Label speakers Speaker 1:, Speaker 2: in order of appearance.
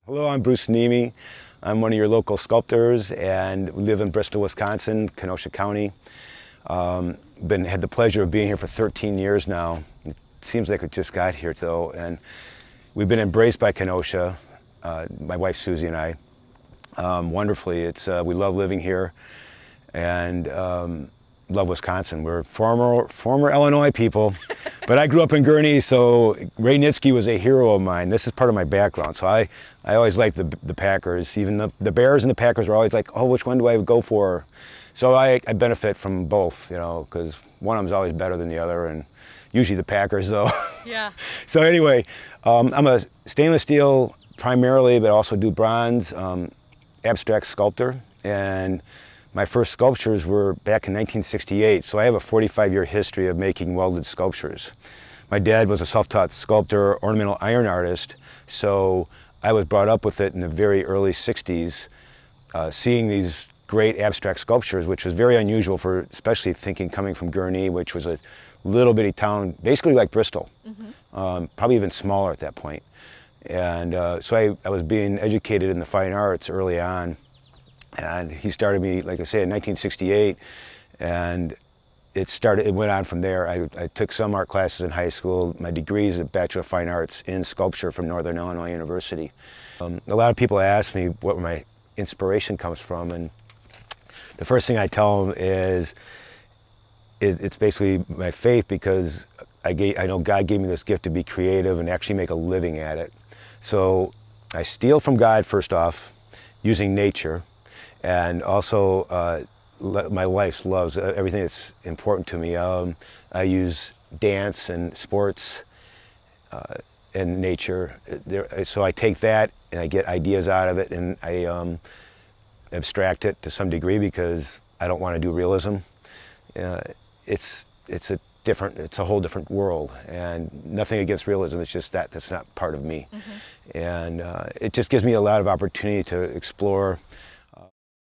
Speaker 1: Hello, I'm Bruce Niemi. I'm one of your local sculptors and live in Bristol, Wisconsin, Kenosha County. Had the pleasure of being here for 13 years now. It seems like I just got here though, and we've been embraced by Kenosha, my wife Susie and I, wonderfully. We love living here and love Wisconsin. We're former Illinois people, but I grew up in Gurnee, so Ray Nitschke was a hero of mine. This is part of my background, so I always liked the Packers. Even the Bears and the Packers were always like, oh, which one do I go for? So I benefit from both, you know, because one of them's always better than the other, and usually the Packers, though.
Speaker 2: Yeah.
Speaker 1: So anyway, I'm a stainless steel primarily, but also do bronze abstract sculptor, and my first sculptures were back in 1968, so I have a 45-year history of making welded sculptures. My dad was a self-taught sculptor, ornamental iron artist, so I was brought up with it in the very early 60s, seeing these great abstract sculptures, which was very unusual for, especially coming from Gurnee, which was a little bitty town, basically like Bristol, probably even smaller at that point. And so I was being educated in the fine arts early on. And he started me, like I say, in 1968, and it went on from there. I took some art classes in high school. My degree is a Bachelor of Fine Arts in Sculpture from Northern Illinois University. A lot of people ask me what my inspiration comes from, and the first thing I tell them is it's basically my faith, because I know God gave me this gift to be creative and actually make a living at it. So I steal from God first off, using nature. And also, my wife loves everything that's important to me. I use dance and sports and nature. So I take that and I get ideas out of it, and I abstract it to some degree because I don't want to do realism. It's a whole different world, and nothing against realism. It's just that's not part of me. And it just gives me a lot of opportunity to explore